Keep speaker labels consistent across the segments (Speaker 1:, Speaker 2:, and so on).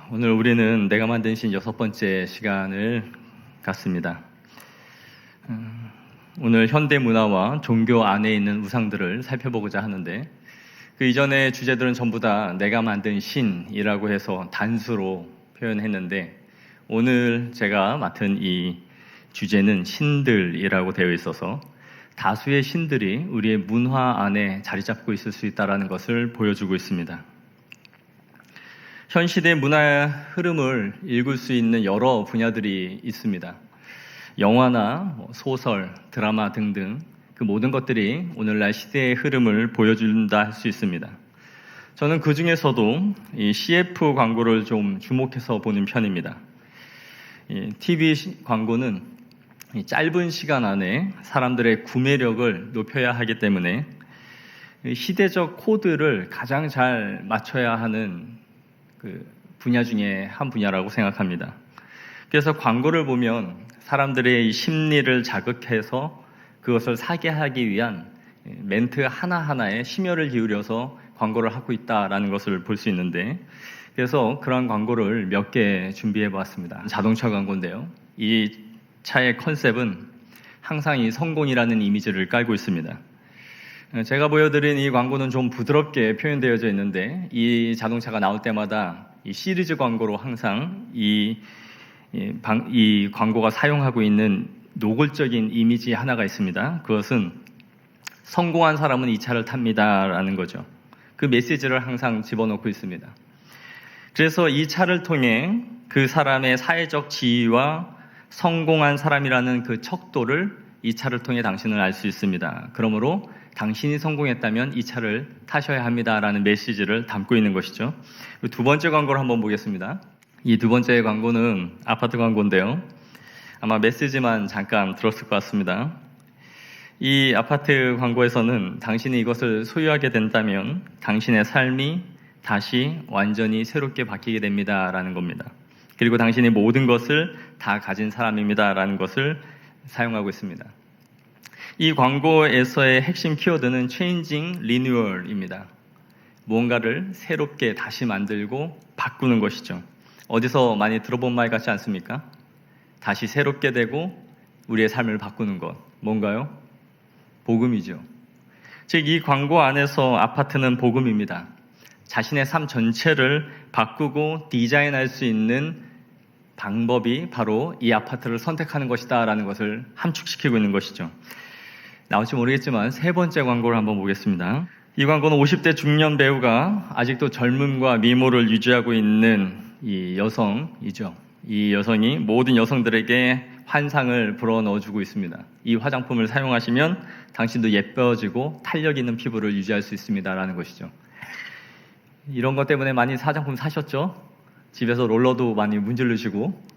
Speaker 1: 오늘 우리는 내가 만든 신 6번째 시간을 갖습니다. 오늘 현대 문화와 종교 안에 있는 우상들을 살펴보고자 하는데, 그 이전의 주제들은 전부 다 내가 만든 신이라고 해서 단수로 표현했는데, 오늘 제가 맡은 이 주제는 신들이라고 되어 있어서 다수의 신들이 우리의 문화 안에 자리 잡고 있을 수 있다는 것을 보여주고 있습니다. 현 시대 문화의 흐름을 읽을 수 있는 여러 분야들이 있습니다. 영화나 소설, 드라마 등등 그 모든 것들이 오늘날 시대의 흐름을 보여준다 할 수 있습니다. 저는 그 중에서도 이 CF 광고를 좀 주목해서 보는 편입니다. 이 TV 광고는 짧은 시간 안에 사람들의 구매력을 높여야 하기 때문에 시대적 코드를 가장 잘 맞춰야 하는 그 분야 중에 한 분야라고 생각합니다. 그래서 광고를 보면 사람들의 심리를 자극해서 그것을 사게 하기 위한 멘트 하나하나에 심혈을 기울여서 광고를 하고 있다는 것을 볼 수 있는데, 그래서 그런 광고를 몇 개 준비해 보았습니다. 자동차 광고인데요. 이 차의 컨셉은 항상 이 성공이라는 이미지를 깔고 있습니다. 제가 보여드린 이 광고는 좀 부드럽게 표현되어져 있는데, 이 자동차가 나올 때마다 이 시리즈 광고로 항상 이 광고가 사용하고 있는 노골적인 이미지 하나가 있습니다. 그것은 성공한 사람은 이 차를 탑니다라는 거죠. 그 메시지를 항상 집어넣고 있습니다. 그래서 이 차를 통해 그 사람의 사회적 지위와 성공한 사람이라는 그 척도를 이 차를 통해 당신은 알 수 있습니다. 그러므로 당신이 성공했다면 이 차를 타셔야 합니다라는 메시지를 담고 있는 것이죠. 두 번째 광고를 한번 보겠습니다. 이 두 번째 광고는 아파트 광고인데요. 아마 메시지만 잠깐 들었을 것 같습니다. 이 아파트 광고에서는 당신이 이것을 소유하게 된다면 당신의 삶이 다시 완전히 새롭게 바뀌게 됩니다라는 겁니다. 그리고 당신이 모든 것을 다 가진 사람입니다라는 것을 사용하고 있습니다. 이 광고에서의 핵심 키워드는 changing renewal입니다. 무언가를 새롭게 다시 만들고 바꾸는 것이죠. 어디서 많이 들어본 말 같지 않습니까? 다시 새롭게 되고 우리의 삶을 바꾸는 것. 뭔가요? 복음이죠. 즉, 이 광고 안에서 아파트는 복음입니다. 자신의 삶 전체를 바꾸고 디자인할 수 있는 방법이 바로 이 아파트를 선택하는 것이다 라는 것을 함축시키고 있는 것이죠. 나올지 모르겠지만 세 번째 광고를 한번 보겠습니다. 이 광고는 50대 중년 배우가 아직도 젊음과 미모를 유지하고 있는 이 여성이죠. 이 여성이 모든 여성들에게 환상을 불어넣어주고 있습니다. 이 화장품을 사용하시면 당신도 예뻐지고 탄력 있는 피부를 유지할 수 있습니다 라는 것이죠. 이런 것 때문에 많이 화장품 사셨죠? 집에서 롤러도 많이 문지르시고.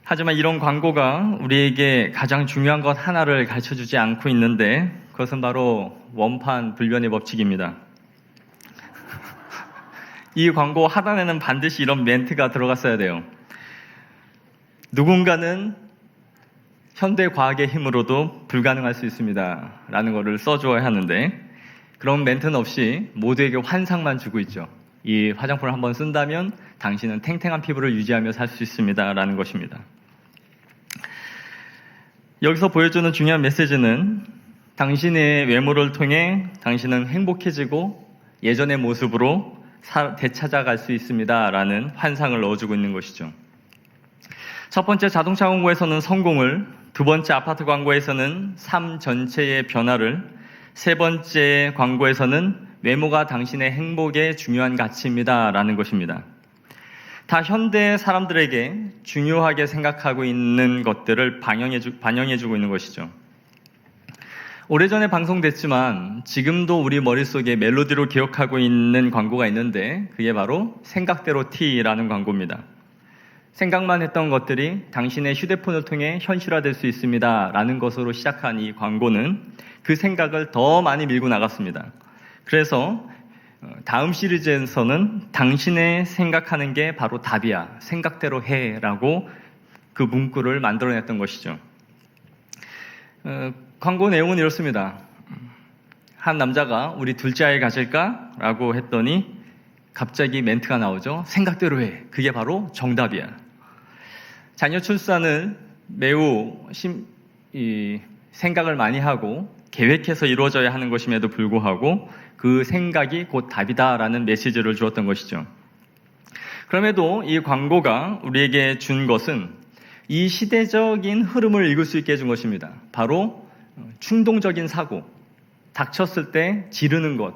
Speaker 1: 하지만 이런 광고가 우리에게 가장 중요한 것 하나를 가르쳐주지 않고 있는데, 그것은 바로 원판 불변의 법칙입니다. 이 광고 하단에는 반드시 이런 멘트가 들어갔어야 돼요. 누군가는 현대 과학의 힘으로도 불가능할 수 있습니다 라는 거를 써주어야 하는데, 그런 멘트는 없이 모두에게 환상만 주고 있죠. 이 화장품을 한번 쓴다면 당신은 탱탱한 피부를 유지하며 살 수 있습니다 라는 것입니다. 여기서 보여주는 중요한 메시지는 당신의 외모를 통해 당신은 행복해지고 예전의 모습으로 되찾아갈 수 있습니다 라는 환상을 넣어주고 있는 것이죠. 첫 번째 자동차 광고에서는 성공을, 두 번째 아파트 광고에서는 삶 전체의 변화를, 세 번째 광고에서는 외모가 당신의 행복의 중요한 가치입니다 라는 것입니다. 다 현대 사람들에게 중요하게 생각하고 있는 것들을 반영해주고 있는 것이죠. 오래전에 방송됐지만 지금도 우리 머릿속에 멜로디로 기억하고 있는 광고가 있는데, 그게 바로 생각대로 T라는 광고입니다. 생각만 했던 것들이 당신의 휴대폰을 통해 현실화될 수 있습니다 라는 것으로 시작한 이 광고는 그 생각을 더 많이 밀고 나갔습니다. 그래서 다음 시리즈에서는 당신의 생각하는 게 바로 답이야, 생각대로 해 라고 그 문구를 만들어냈던 것이죠. 광고 내용은 이렇습니다. 한 남자가 우리 둘째 아이 가질까? 라고 했더니 갑자기 멘트가 나오죠. 생각대로 해. 그게 바로 정답이야. 자녀 출산을 매우 생각을 많이 하고 계획해서 이루어져야 하는 것임에도 불구하고 그 생각이 곧 답이다라는 메시지를 주었던 것이죠. 그럼에도 이 광고가 우리에게 준 것은 이 시대적인 흐름을 읽을 수 있게 해준 것입니다. 바로 충동적인 사고, 닥쳤을 때 지르는 것,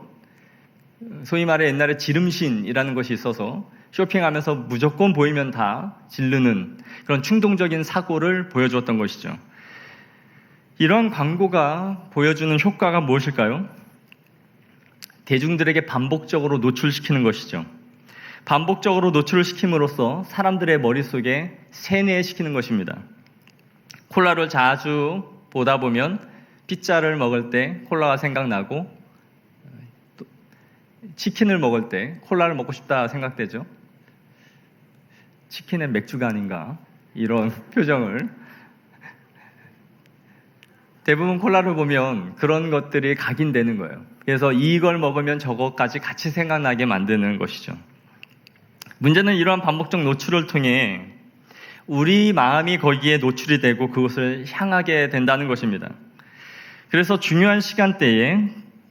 Speaker 1: 소위 말해 옛날에 지름신이라는 것이 있어서 쇼핑하면서 무조건 보이면 다 지르는 그런 충동적인 사고를 보여주었던 것이죠. 이런 광고가 보여주는 효과가 무엇일까요? 대중들에게 반복적으로 노출시키는 것이죠. 반복적으로 노출을 시킴으로써 사람들의 머릿속에 세뇌시키는 것입니다. 콜라를 자주 보다 보면 피자를 먹을 때 콜라가 생각나고 치킨을 먹을 때 콜라를 먹고 싶다 생각되죠. 치킨은 맥주가 아닌가 이런 표정을 대부분 콜라를 보면 그런 것들이 각인되는 거예요. 그래서 이걸 먹으면 저것까지 같이 생각나게 만드는 것이죠. 문제는 이러한 반복적 노출을 통해 우리 마음이 거기에 노출이 되고 그것을 향하게 된다는 것입니다. 그래서 중요한 시간대에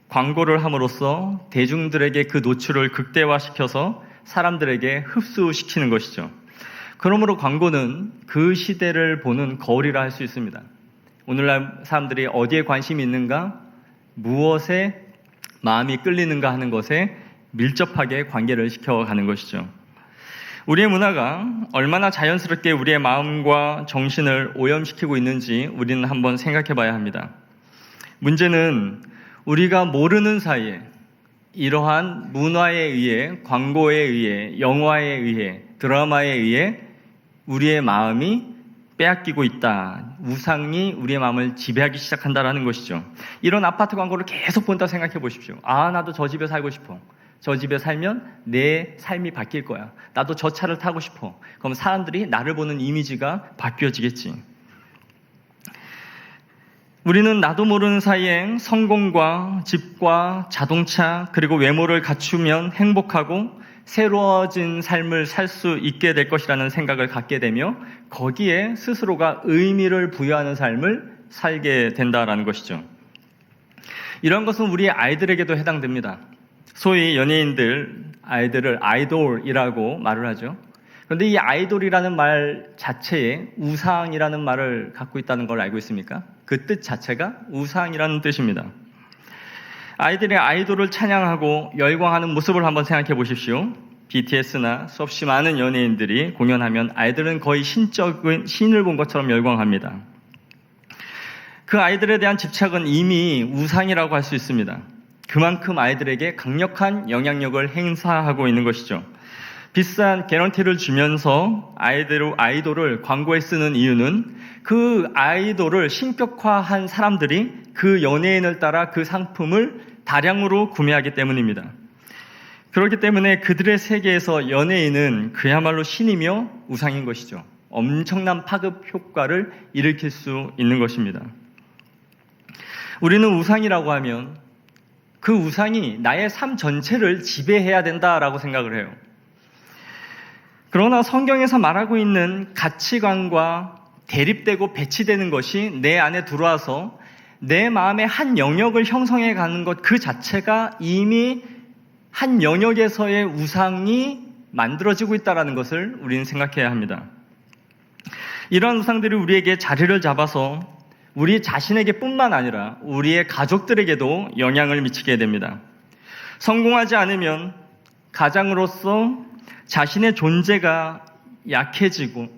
Speaker 1: 광고를 함으로써 대중들에게 그 노출을 극대화시켜서 사람들에게 흡수시키는 것이죠. 그러므로 광고는 그 시대를 보는 거울이라 할 수 있습니다. 오늘날 사람들이 어디에 관심이 있는가, 무엇에 마음이 끌리는가 하는 것에 밀접하게 관계를 시켜가는 것이죠. 우리의 문화가 얼마나 자연스럽게 우리의 마음과 정신을 오염시키고 있는지 우리는 한번 생각해 봐야 합니다. 문제는 우리가 모르는 사이에 이러한 문화에 의해, 광고에 의해, 영화에 의해, 드라마에 의해 우리의 마음이 빼앗기고 있다. 우상이 우리의 마음을 지배하기 시작한다는 것이죠. 이런 아파트 광고를 계속 본다 생각해 보십시오. 아, 나도 저 집에 살고 싶어. 저 집에 살면 내 삶이 바뀔 거야. 나도 저 차를 타고 싶어. 그럼 사람들이 나를 보는 이미지가 바뀌어지겠지. 우리는 나도 모르는 사이에 성공과 집과 자동차 그리고 외모를 갖추면 행복하고 새로워진 삶을 살 수 있게 될 것이라는 생각을 갖게 되며 거기에 스스로가 의미를 부여하는 삶을 살게 된다라는 것이죠. 이런 것은 우리 아이들에게도 해당됩니다. 소위 연예인들 아이들을 아이돌이라고 말을 하죠. 그런데 이 아이돌이라는 말 자체에 우상이라는 말을 갖고 있다는 걸 알고 있습니까? 그 뜻 자체가 우상이라는 뜻입니다. 아이들의 아이돌을 찬양하고 열광하는 모습을 한번 생각해 보십시오. BTS나 수없이 많은 연예인들이 공연하면 아이들은 거의 신적인 신을 본 것처럼 열광합니다. 그 아이들에 대한 집착은 이미 우상이라고 할 수 있습니다. 그만큼 아이들에게 강력한 영향력을 행사하고 있는 것이죠. 비싼 개런티를 주면서 아이돌을 광고에 쓰는 이유는 그 아이돌을 신격화한 사람들이 그 연예인을 따라 그 상품을 다량으로 구매하기 때문입니다. 그렇기 때문에 그들의 세계에서 연예인은 그야말로 신이며 우상인 것이죠. 엄청난 파급 효과를 일으킬 수 있는 것입니다. 우리는 우상이라고 하면 그 우상이 나의 삶 전체를 지배해야 된다라고 생각을 해요. 그러나 성경에서 말하고 있는 가치관과 대립되고 배치되는 것이 내 안에 들어와서 내 마음의 한 영역을 형성해 가는 것 그 자체가 이미 한 영역에서의 우상이 만들어지고 있다는 것을 우리는 생각해야 합니다. 이러한 우상들이 우리에게 자리를 잡아서 우리 자신에게 뿐만 아니라 우리의 가족들에게도 영향을 미치게 됩니다. 성공하지 않으면 가장으로서 자신의 존재가 약해지고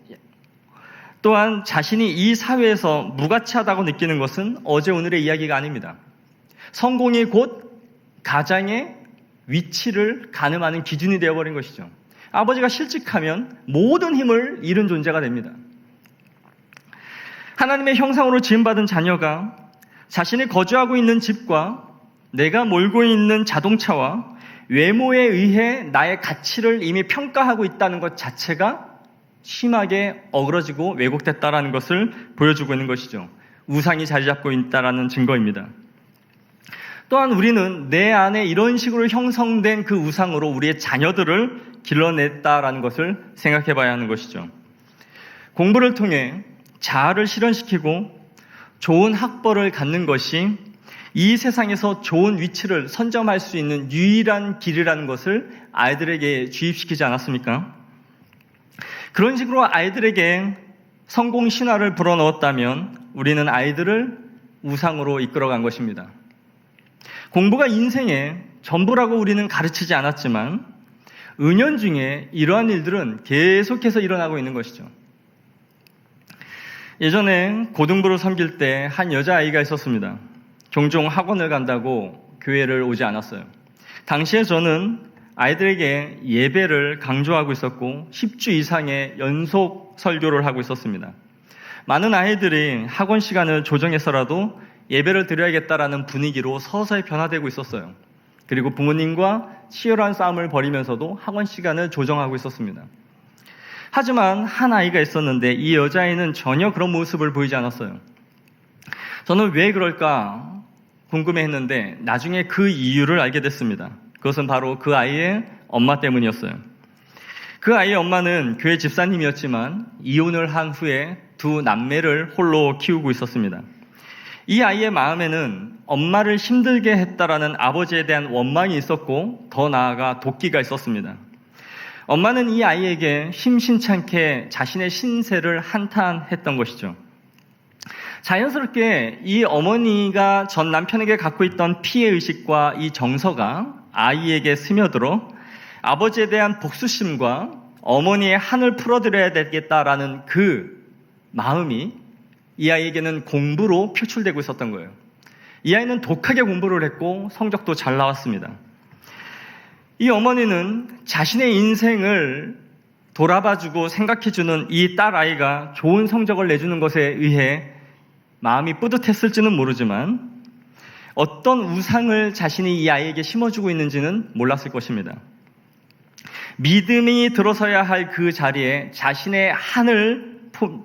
Speaker 1: 또한 자신이 이 사회에서 무가치하다고 느끼는 것은 어제 오늘의 이야기가 아닙니다. 성공이 곧 가장의 위치를 가늠하는 기준이 되어버린 것이죠. 아버지가 실직하면 모든 힘을 잃은 존재가 됩니다. 하나님의 형상으로 지음받은 자녀가 자신이 거주하고 있는 집과 내가 몰고 있는 자동차와 외모에 의해 나의 가치를 이미 평가하고 있다는 것 자체가 심하게 어그러지고 왜곡됐다는 것을 보여주고 있는 것이죠. 우상이 자리 잡고 있다는 증거입니다. 또한 우리는 내 안에 이런 식으로 형성된 그 우상으로 우리의 자녀들을 길러냈다라는 것을 생각해 봐야 하는 것이죠. 공부를 통해 자아를 실현시키고 좋은 학벌을 갖는 것이 이 세상에서 좋은 위치를 선점할 수 있는 유일한 길이라는 것을 아이들에게 주입시키지 않았습니까? 그런 식으로 아이들에게 성공 신화를 불어넣었다면 우리는 아이들을 우상으로 이끌어간 것입니다. 공부가 인생의 전부라고 우리는 가르치지 않았지만 은연중에 이러한 일들은 계속해서 일어나고 있는 것이죠. 예전에 고등부를 섬길 때 한 여자아이가 있었습니다. 종종 학원을 간다고 교회를 오지 않았어요. 당시에 저는 아이들에게 예배를 강조하고 있었고 10주 이상의 연속 설교를 하고 있었습니다. 많은 아이들이 학원 시간을 조정해서라도 예배를 드려야겠다라는 분위기로 서서히 변화되고 있었어요. 그리고 부모님과 치열한 싸움을 벌이면서도 학원 시간을 조정하고 있었습니다. 하지만 한 아이가 있었는데 이 여자아이는 전혀 그런 모습을 보이지 않았어요. 저는 왜 그럴까 궁금해했는데 나중에 그 이유를 알게 됐습니다. 그것은 바로 그 아이의 엄마 때문이었어요. 그 아이의 엄마는 교회 집사님이었지만 이혼을 한 후에 두 남매를 홀로 키우고 있었습니다. 이 아이의 마음에는 엄마를 힘들게 했다라는 아버지에 대한 원망이 있었고 더 나아가 도끼가 있었습니다. 엄마는 이 아이에게 심심찮게 자신의 신세를 한탄했던 것이죠. 자연스럽게 이 어머니가 전 남편에게 갖고 있던 피해의식과 이 정서가 아이에게 스며들어 아버지에 대한 복수심과 어머니의 한을 풀어드려야 되겠다라는 그 마음이 이 아이에게는 공부로 표출되고 있었던 거예요. 이 아이는 독하게 공부를 했고 성적도 잘 나왔습니다. 이 어머니는 자신의 인생을 돌아봐주고 생각해주는 이 딸아이가 좋은 성적을 내주는 것에 의해 마음이 뿌듯했을지는 모르지만 어떤 우상을 자신이 이 아이에게 심어주고 있는지는 몰랐을 것입니다. 믿음이 들어서야 할 그 자리에 자신의 한을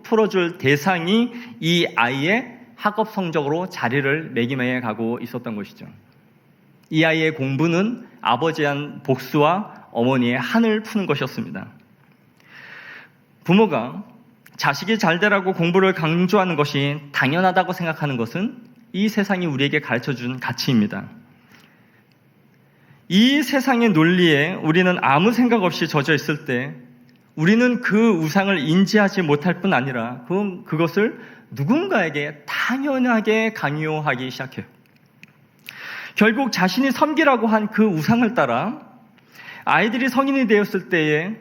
Speaker 1: 풀어줄 대상이 이 아이의 학업 성적으로 자리를 매김해 가고 있었던 것이죠. 이 아이의 공부는 아버지에 대한 복수와 어머니의 한을 푸는 것이었습니다. 부모가 자식이 잘 되라고 공부를 강조하는 것이 당연하다고 생각하는 것은 이 세상이 우리에게 가르쳐준 가치입니다. 이 세상의 논리에 우리는 아무 생각 없이 젖어 있을 때 우리는 그 우상을 인지하지 못할 뿐 아니라 그것을 누군가에게 당연하게 강요하기 시작해요. 결국 자신이 섬기라고 한 그 우상을 따라 아이들이 성인이 되었을 때에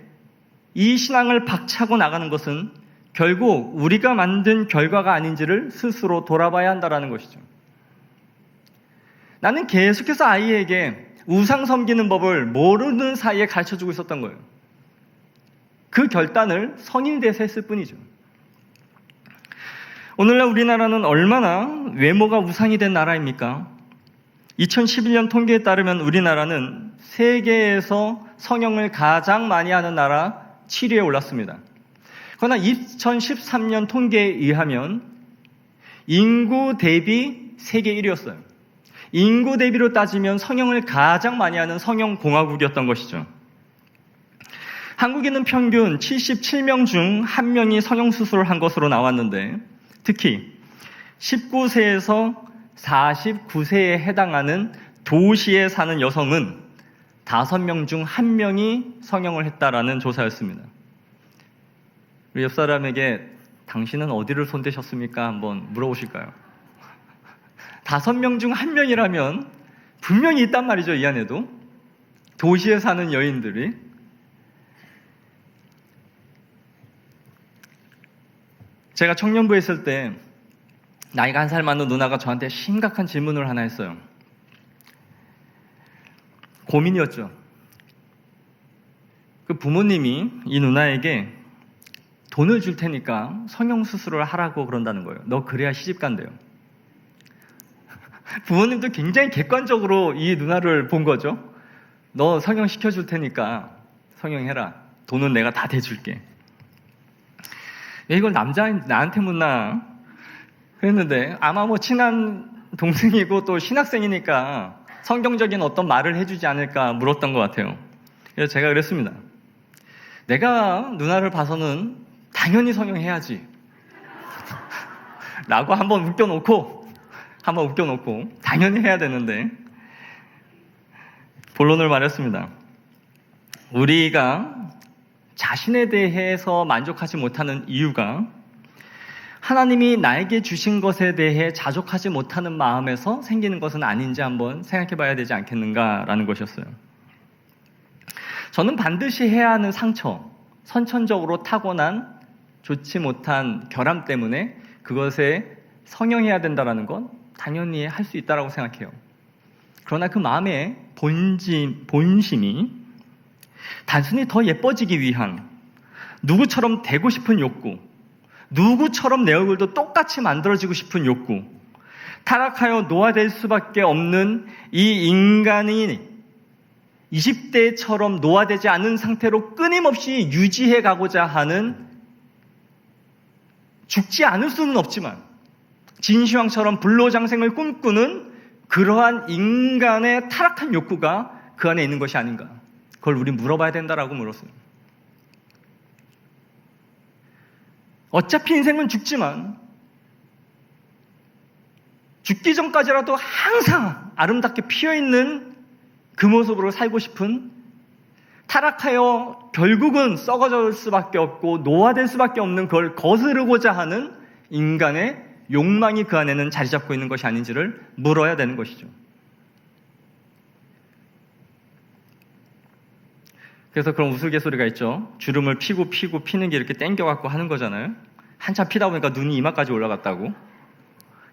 Speaker 1: 이 신앙을 박차고 나가는 것은 결국 우리가 만든 결과가 아닌지를 스스로 돌아봐야 한다는 것이죠. 나는 계속해서 아이에게 우상 섬기는 법을 모르는 사이에 가르쳐주고 있었던 거예요. 그 결단을 성인이 돼서 했을 뿐이죠. 오늘날 우리나라는 얼마나 외모가 우상이 된 나라입니까? 2011년 통계에 따르면 우리나라는 세계에서 성형을 가장 많이 하는 나라 7위에 올랐습니다. 그러나 2013년 통계에 의하면 인구 대비 세계 1위였어요. 인구 대비로 따지면 성형을 가장 많이 하는 성형공화국이었던 것이죠. 한국에는 평균 77명 중 1명이 성형수술을 한 것으로 나왔는데 특히 19세에서 49세에 해당하는 도시에 사는 여성은 5명 중 1명이 성형을 했다라는 조사였습니다. 우리 옆 사람에게 당신은 어디를 손대셨습니까? 한번 물어보실까요? 5명 중 1명이라면 분명히 있단 말이죠. 이 안에도 도시에 사는 여인들이. 제가 청년부에 있을 때 나이가 1살 많은 누나가 저한테 심각한 질문을 하나 했어요. 고민이었죠. 그 부모님이 이 누나에게 돈을 줄 테니까 성형수술을 하라고 그런다는 거예요. 너 그래야 시집 간대요. 부모님도 굉장히 객관적으로 이 누나를 본 거죠. 너 성형시켜줄 테니까 성형해라. 돈은 내가 다 대줄게. 왜 이걸 나한테 묻나 그랬는데 아마 친한 동생이고 또 신학생이니까 성경적인 어떤 말을 해주지 않을까 물었던 것 같아요. 그래서 제가 그랬습니다. 내가 누나를 봐서는 당연히 성형해야지 라고 한번 웃겨놓고 당연히 해야 되는데 본론을 말했습니다. 우리가 자신에 대해서 만족하지 못하는 이유가 하나님이 나에게 주신 것에 대해 자족하지 못하는 마음에서 생기는 것은 아닌지 한번 생각해 봐야 되지 않겠는가라는 것이었어요. 저는 반드시 해야 하는 상처, 선천적으로 타고난 좋지 못한 결함 때문에 그것에 성형해야 된다는 건 당연히 할 수 있다고 생각해요. 그러나 그 마음의 본심이 단순히 더 예뻐지기 위한 누구처럼 되고 싶은 욕구, 누구처럼 내 얼굴도 똑같이 만들어지고 싶은 욕구, 타락하여 노화될 수밖에 없는 이 인간이 20대처럼 노화되지 않은 상태로 끊임없이 유지해 가고자 하는, 죽지 않을 수는 없지만 진시황처럼 불로장생을 꿈꾸는 그러한 인간의 타락한 욕구가 그 안에 있는 것이 아닌가. 그걸 우리 물어봐야 된다라고 물었어요. 어차피 인생은 죽지만 죽기 전까지라도 항상 아름답게 피어있는 그 모습으로 살고 싶은, 타락하여 결국은 썩어질 수밖에 없고 노화될 수밖에 없는 그걸 거스르고자 하는 인간의 욕망이 그 안에는 자리 잡고 있는 것이 아닌지를 물어야 되는 것이죠. 그래서 그런 우스갯소리가 있죠. 주름을 피고 피는 게 이렇게 땡겨갖고 하는 거잖아요. 한참 피다 보니까 눈이 이마까지 올라갔다고.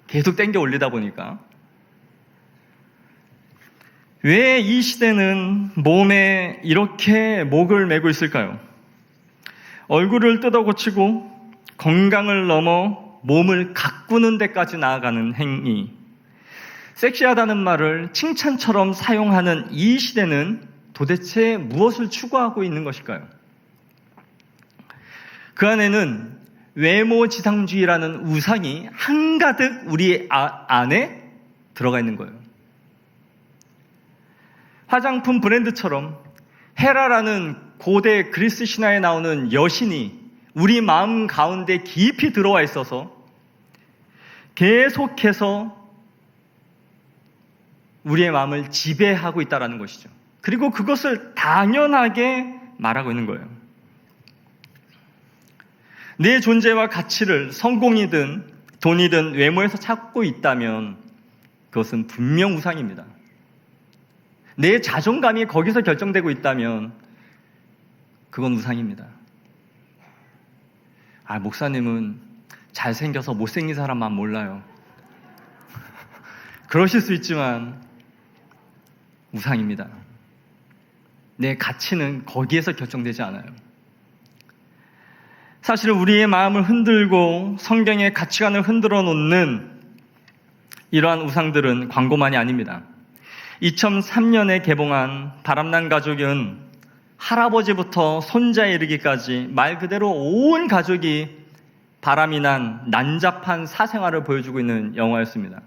Speaker 1: 계속 땡겨 올리다 보니까. 왜 이 시대는 몸에 이렇게 목을 메고 있을까요? 얼굴을 뜯어 고치고 건강을 넘어 몸을 가꾸는 데까지 나아가는 행위. 섹시하다는 말을 칭찬처럼 사용하는 이 시대는 도대체 무엇을 추구하고 있는 것일까요? 그 안에는 외모지상주의라는 우상이 한가득 우리 안에 들어가 있는 거예요. 화장품 브랜드처럼 헤라라는 고대 그리스 신화에 나오는 여신이 우리 마음 가운데 깊이 들어와 있어서 계속해서 우리의 마음을 지배하고 있다는 것이죠. 그리고 그것을 당연하게 말하고 있는 거예요. 내 존재와 가치를 성공이든 돈이든 외모에서 찾고 있다면 그것은 분명 우상입니다. 내 자존감이 거기서 결정되고 있다면 그건 우상입니다. 목사님은 잘생겨서 못생긴 사람만 몰라요. 그러실 수 있지만 우상입니다. 내 가치는 거기에서 결정되지 않아요. 사실은 우리의 마음을 흔들고 성경의 가치관을 흔들어 놓는 이러한 우상들은 광고만이 아닙니다. 2003년에 개봉한 바람난 가족은 할아버지부터 손자에 이르기까지 말 그대로 온 가족이 바람이 난 난잡한 사생활을 보여주고 있는 영화였습니다.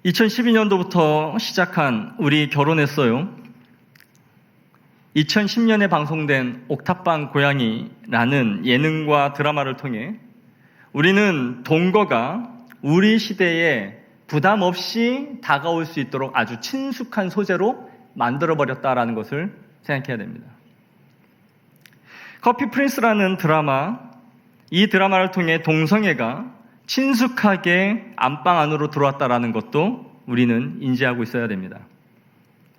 Speaker 1: 2012년도부터 시작한 우리 결혼했어요. 2010년에 방송된 옥탑방 고양이라는 예능과 드라마를 통해 우리는 동거가 우리 시대에 부담 없이 다가올 수 있도록 아주 친숙한 소재로 만들어버렸다라는 것을 생각해야 됩니다. 커피 프린스라는 드라마, 이 드라마를 통해 동성애가 친숙하게 안방 안으로 들어왔다라는 것도 우리는 인지하고 있어야 됩니다.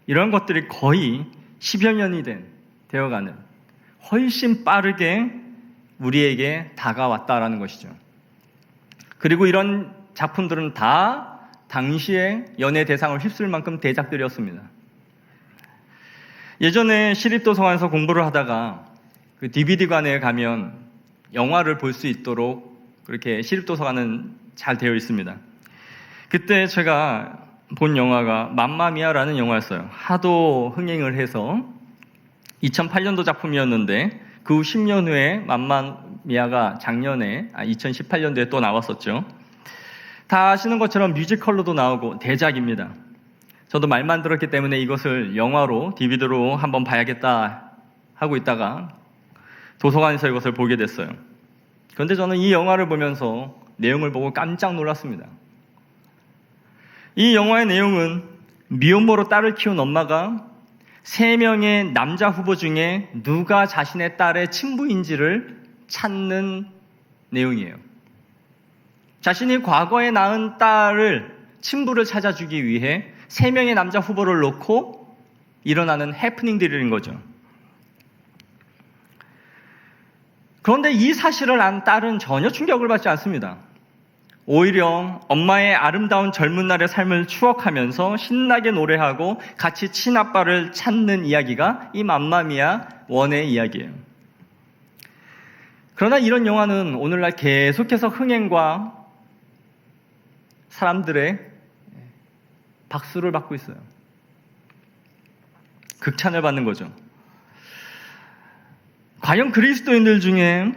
Speaker 1: 이런 것들이 거의 10여 년이 되어가는 훨씬 빠르게 우리에게 다가왔다라는 것이죠. 그리고 이런 작품들은 다 당시에 연예 대상을 휩쓸 만큼 대작들이었습니다. 예전에 시립도서관에서 공부를 하다가 그 DVD관에 가면 영화를 볼 수 있도록 그렇게 시립도서관은 잘 되어 있습니다. 그때 제가 본 영화가 맘마미아라는 영화였어요. 하도 흥행을 해서 2008년도 작품이었는데 그 후 10년 후에 맘마미아가 작년에 2018년도에 또 나왔었죠. 다 아시는 것처럼 뮤지컬로도 나오고 대작입니다. 저도 말만 들었기 때문에 이것을 영화로, DVD로 한번 봐야겠다 하고 있다가 도서관에서 이것을 보게 됐어요. 그런데 저는 이 영화를 보면서 내용을 보고 깜짝 놀랐습니다. 이 영화의 내용은 미혼모로 딸을 키운 엄마가 3명의 남자 후보 중에 누가 자신의 딸의 친부인지를 찾는 내용이에요. 자신이 과거에 낳은 딸을, 친부를 찾아주기 위해 3명의 남자 후보를 놓고 일어나는 해프닝들인 거죠. 그런데 이 사실을 안 딸은 전혀 충격을 받지 않습니다. 오히려 엄마의 아름다운 젊은 날의 삶을 추억하면서 신나게 노래하고 같이 친아빠를 찾는 이야기가 이 맘마미아 1의 이야기예요. 그러나 이런 영화는 오늘날 계속해서 흥행과 사람들의 박수를 받고 있어요. 극찬을 받는 거죠. 과연 그리스도인들 중에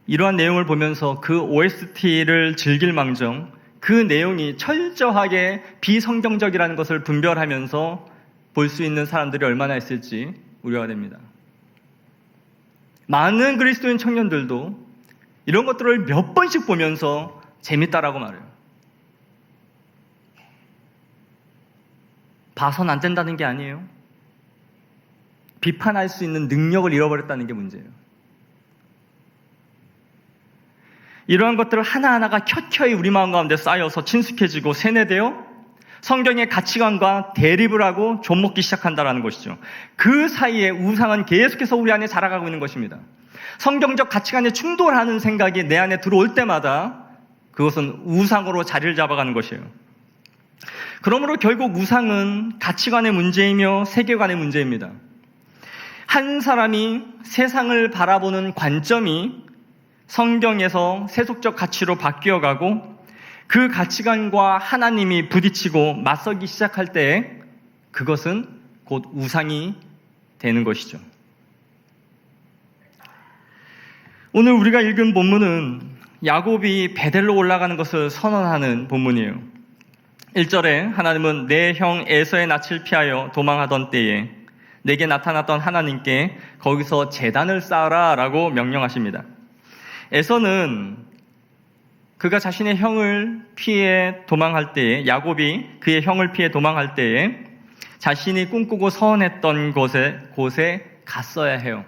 Speaker 1: 이러한 내용을 보면서 그 OST를 즐길 망정 그 내용이 철저하게 비성경적이라는 것을 분별하면서 볼 수 있는 사람들이 얼마나 있을지 우려가 됩니다. 많은 그리스도인 청년들도 이런 것들을 몇 번씩 보면서 재밌다라고 말해요. 봐선 안 된다는 게 아니에요. 비판할 수 있는 능력을 잃어버렸다는 게 문제예요. 이러한 것들을 하나하나가 켜켜이 우리 마음 가운데 쌓여서 친숙해지고 세뇌되어 성경의 가치관과 대립을 하고 좀먹기 시작한다는 것이죠. 그 사이에 우상은 계속해서 우리 안에 자라가고 있는 것입니다. 성경적 가치관에 충돌하는 생각이 내 안에 들어올 때마다 그것은 우상으로 자리를 잡아가는 것이에요. 그러므로 결국 우상은 가치관의 문제이며 세계관의 문제입니다. 한 사람이 세상을 바라보는 관점이 성경에서 세속적 가치로 바뀌어가고 그 가치관과 하나님이 부딪히고 맞서기 시작할 때 그것은 곧 우상이 되는 것이죠. 오늘 우리가 읽은 본문은 야곱이 베델로 올라가는 것을 선언하는 본문이에요. 1절에 하나님은 내 형 에서의 낯을 피하여 도망하던 때에 내게 나타났던 하나님께 거기서 제단을 쌓아라 라고 명령하십니다. 에서는 그가 자신의 형을 피해 도망할 때에, 야곱이 그의 형을 피해 도망할 때에 자신이 꿈꾸고 서원했던 곳에 갔어야 해요.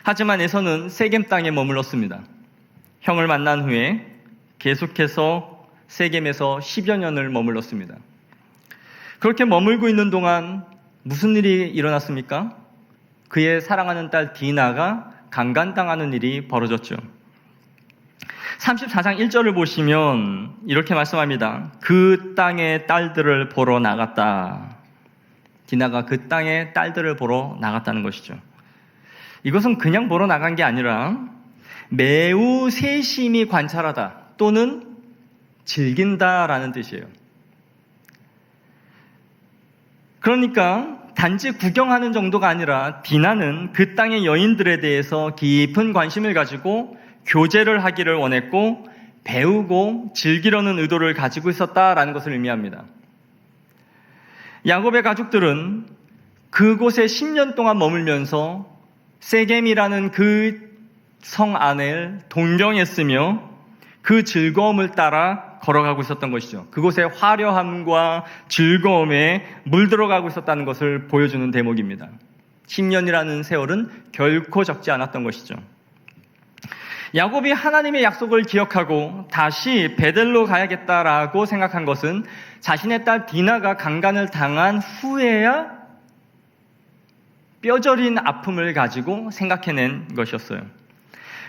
Speaker 1: 하지만 에서는 세겜 땅에 머물렀습니다. 형을 만난 후에 계속해서 세겜에서 10여 년을 머물렀습니다. 그렇게 머물고 있는 동안 무슨 일이 일어났습니까? 그의 사랑하는 딸 디나가 강간당하는 일이 벌어졌죠. 34장 1절을 보시면 이렇게 말씀합니다. 그 땅의 딸들을 보러 나갔다. 디나가 그 땅의 딸들을 보러 나갔다는 것이죠. 이것은 그냥 보러 나간 게 아니라 매우 세심히 관찰하다 또는 즐긴다라는 뜻이에요. 그러니까 단지 구경하는 정도가 아니라 디나는 그 땅의 여인들에 대해서 깊은 관심을 가지고 교제를 하기를 원했고 배우고 즐기려는 의도를 가지고 있었다라는 것을 의미합니다. 야곱의 가족들은 그곳에 10년 동안 머물면서 세겜이라는 그 성 안을 동경했으며 그 즐거움을 따라 걸어가고 있었던 것이죠. 그곳의 화려함과 즐거움에 물들어가고 있었다는 것을 보여주는 대목입니다. 10년이라는 세월은 결코 적지 않았던 것이죠. 야곱이 하나님의 약속을 기억하고 다시 베델로 가야겠다라고 생각한 것은 자신의 딸 디나가 강간을 당한 후에야 뼈저린 아픔을 가지고 생각해낸 것이었어요.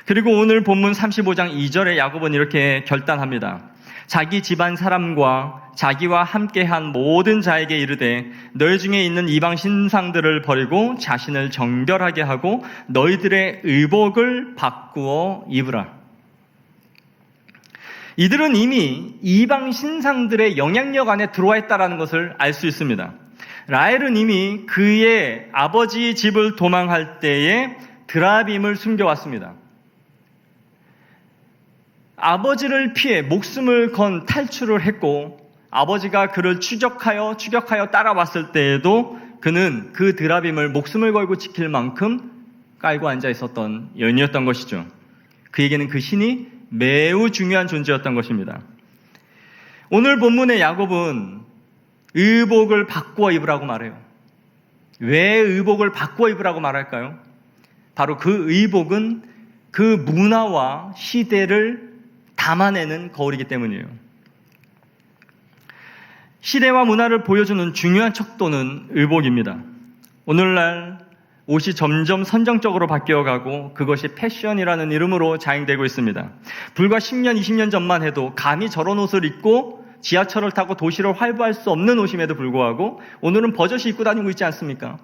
Speaker 1: 그리고 오늘 본문 35장 2절에 야곱은 이렇게 결단합니다. 자기 집안 사람과 자기와 함께한 모든 자에게 이르되 너희 중에 있는 이방 신상들을 버리고 자신을 정결하게 하고 너희들의 의복을 바꾸어 입으라. 이들은 이미 이방 신상들의 영향력 안에 들어와 있다는 것을 알 수 있습니다. 라헬은 이미 그의 아버지 집을 도망할 때에 드라빔을 숨겨왔습니다. 아버지를 피해 목숨을 건 탈출을 했고 아버지가 그를 추격하여 따라왔을 때에도 그는 그 드라빔을 목숨을 걸고 지킬 만큼 깔고 앉아 있었던 여인이었던 것이죠. 그에게는 그 신이 매우 중요한 존재였던 것입니다. 오늘 본문의 야곱은 의복을 바꾸어 입으라고 말해요. 왜 의복을 바꾸어 입으라고 말할까요? 바로 그 의복은 그 문화와 시대를 담아내는 거울이기 때문이에요. 시대와 문화를 보여주는 중요한 척도는 의복입니다. 오늘날 옷이 점점 선정적으로 바뀌어가고 그것이 패션이라는 이름으로 자행되고 있습니다. 불과 10년, 20년 전만 해도 감히 저런 옷을 입고 지하철을 타고 도시를 활보할 수 없는 옷임에도 불구하고 오늘은 버젓이 입고 다니고 있지 않습니까?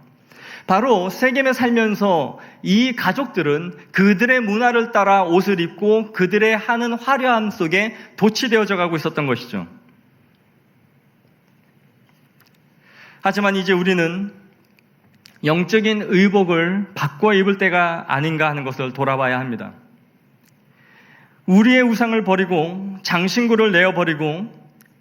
Speaker 1: 바로 세겜에 살면서 이 가족들은 그들의 문화를 따라 옷을 입고 그들의 하는 화려함 속에 도취되어져 가고 있었던 것이죠. 하지만 이제 우리는 영적인 의복을 바꿔 입을 때가 아닌가 하는 것을 돌아봐야 합니다. 우리의 우상을 버리고 장신구를 내어버리고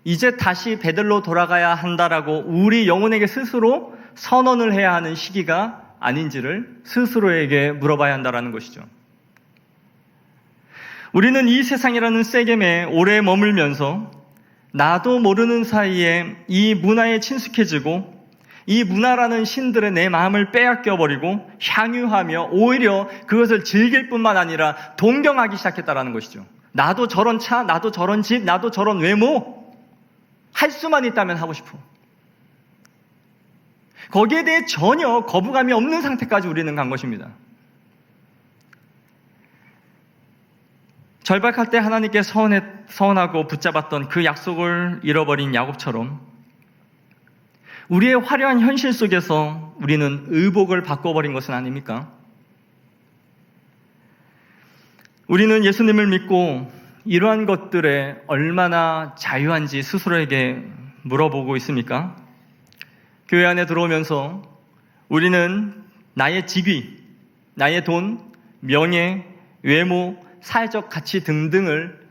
Speaker 1: 이제 다시 베들로 돌아가야 한다라고 우리 영혼에게 스스로 선언을 해야 하는 시기가 아닌지를 스스로에게 물어봐야 한다라는 것이죠. 우리는 이 세상이라는 세겜에 오래 머물면서 나도 모르는 사이에 이 문화에 친숙해지고 이 문화라는 신들의 내 마음을 빼앗겨버리고 향유하며 오히려 그것을 즐길 뿐만 아니라 동경하기 시작했다라는 것이죠. 나도 저런 차, 나도 저런 집, 나도 저런 외모 할 수만 있다면 하고 싶어. 거기에 대해 전혀 거부감이 없는 상태까지 우리는 간 것입니다. 절박할 때 하나님께 서원하고 붙잡았던 그 약속을 잃어버린 야곱처럼 우리의 화려한 현실 속에서 우리는 의복을 바꿔버린 것은 아닙니까? 우리는 예수님을 믿고 이러한 것들에 얼마나 자유한지 스스로에게 물어보고 있습니까? 교회 안에 들어오면서 우리는 나의 직위, 나의 돈, 명예, 외모, 사회적 가치 등등을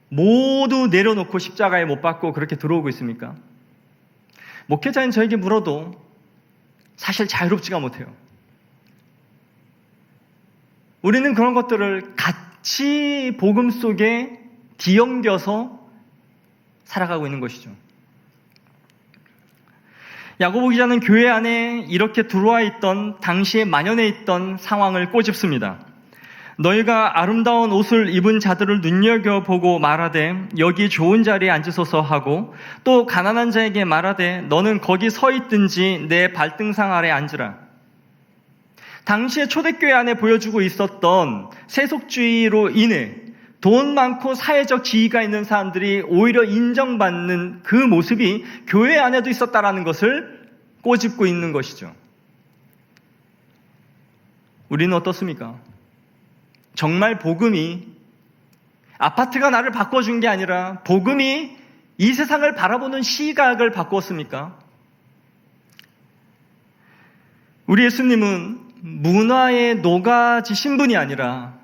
Speaker 1: 모두 내려놓고 십자가에 못 박고 그렇게 들어오고 있습니까? 목회자인 저에게 물어도 사실 자유롭지가 못해요. 우리는 그런 것들을 같이 복음 속에 뒤엉겨서 살아가고 있는 것이죠. 야고보 기자는 교회 안에 이렇게 들어와 있던 당시에 만연해 있던 상황을 꼬집습니다. 너희가 아름다운 옷을 입은 자들을 눈여겨보고 말하되 여기 좋은 자리에 앉으소서 하고 또 가난한 자에게 말하되 너는 거기 서 있든지 내 발등상 아래 앉으라. 당시에 초대교회 안에 보여주고 있었던 세속주의로 인해 돈 많고 사회적 지위가 있는 사람들이 오히려 인정받는 그 모습이 교회 안에도 있었다라는 것을 꼬집고 있는 것이죠. 우리는 어떻습니까? 정말 복음이 아파트가 나를 바꿔준 게 아니라 복음이 이 세상을 바라보는 시각을 바꾸었습니까? 우리 예수님은 문화에 녹아지신 분이 아니라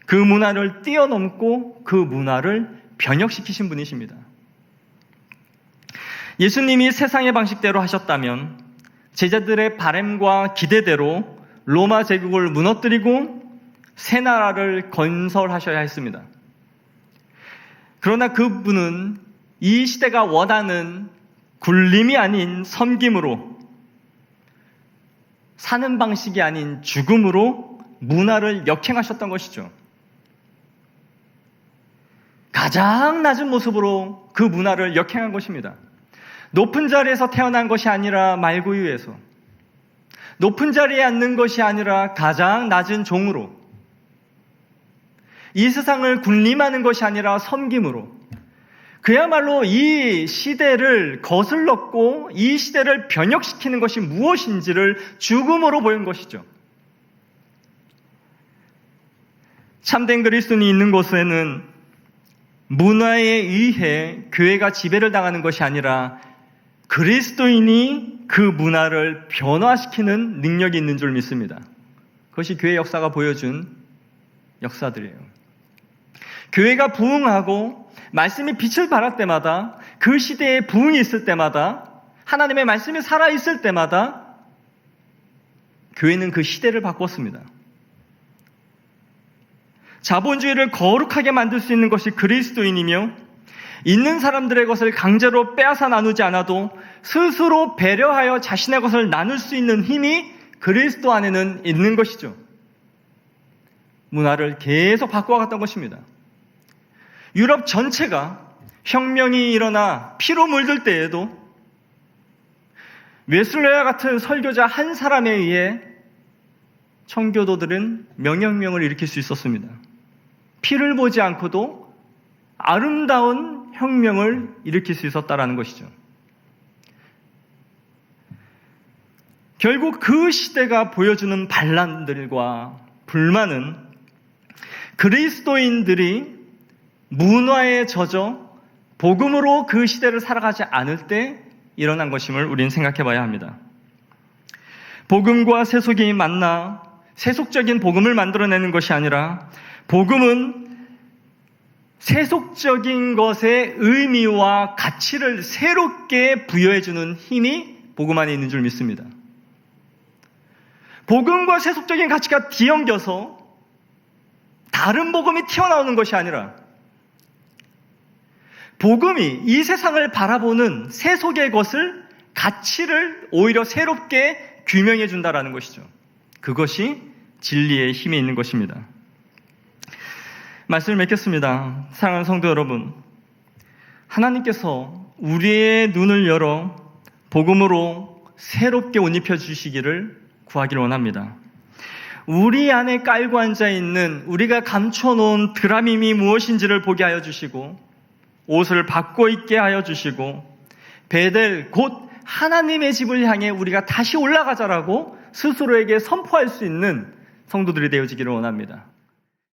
Speaker 1: 그 문화를 뛰어넘고 그 문화를 변혁시키신 분이십니다. 예수님이 세상의 방식대로 하셨다면 제자들의 바램과 기대대로 로마 제국을 무너뜨리고 새 나라를 건설하셔야 했습니다. 그러나 그분은 이 시대가 원하는 굴림이 아닌 섬김으로 사는 방식이 아닌 죽음으로 문화를 역행하셨던 것이죠. 가장 낮은 모습으로 그 문화를 역행한 것입니다. 높은 자리에서 태어난 것이 아니라 말구유에서, 높은 자리에 앉는 것이 아니라 가장 낮은 종으로, 이 세상을 군림하는 것이 아니라 섬김으로, 그야말로 이 시대를 거슬렀고 이 시대를 변혁시키는 것이 무엇인지를 죽음으로 보인 것이죠. 참된 그리스도인이 있는 곳에는 문화에 의해 교회가 지배를 당하는 것이 아니라 그리스도인이 그 문화를 변화시키는 능력이 있는 줄 믿습니다. 그것이 교회 역사가 보여준 역사들이에요. 교회가 부흥하고 말씀이 빛을 발할 때마다, 그 시대에 부흥이 있을 때마다, 하나님의 말씀이 살아있을 때마다 교회는 그 시대를 바꿨습니다. 자본주의를 거룩하게 만들 수 있는 것이 그리스도인이며, 있는 사람들의 것을 강제로 빼앗아 나누지 않아도 스스로 배려하여 자신의 것을 나눌 수 있는 힘이 그리스도 안에는 있는 것이죠. 문화를 계속 바꿔갔던 것입니다. 유럽 전체가 혁명이 일어나 피로 물들 때에도 웨슬레와 같은 설교자 한 사람에 의해 청교도들은 명혁명을 일으킬 수 있었습니다. 피를 보지 않고도 아름다운 혁명을 일으킬 수 있었다라는 것이죠. 결국 그 시대가 보여주는 반란들과 불만은 그리스도인들이 문화에 젖어 복음으로 그 시대를 살아가지 않을 때 일어난 것임을 우리는 생각해 봐야 합니다. 복음과 세속이 만나 세속적인 복음을 만들어내는 것이 아니라, 복음은 세속적인 것의 의미와 가치를 새롭게 부여해주는 힘이 복음 안에 있는 줄 믿습니다. 복음과 세속적인 가치가 뒤엉겨서 다른 복음이 튀어나오는 것이 아니라, 복음이 이 세상을 바라보는 세속의 것을, 가치를 오히려 새롭게 규명해 준다라는 것이죠. 그것이 진리의 힘이 있는 것입니다. 말씀을 맺겠습니다. 사랑하는 성도 여러분, 하나님께서 우리의 눈을 열어 복음으로 새롭게 옷 입혀주시기를 구하기를 원합니다. 우리 안에 깔고 앉아있는, 우리가 감춰놓은 드라밈이 무엇인지를 보게 하여 주시고, 옷을 바꿔 입게 하여 주시고, 베델 곧 하나님의 집을 향해 우리가 다시 올라가자라고 스스로에게 선포할 수 있는 성도들이 되어지기를 원합니다.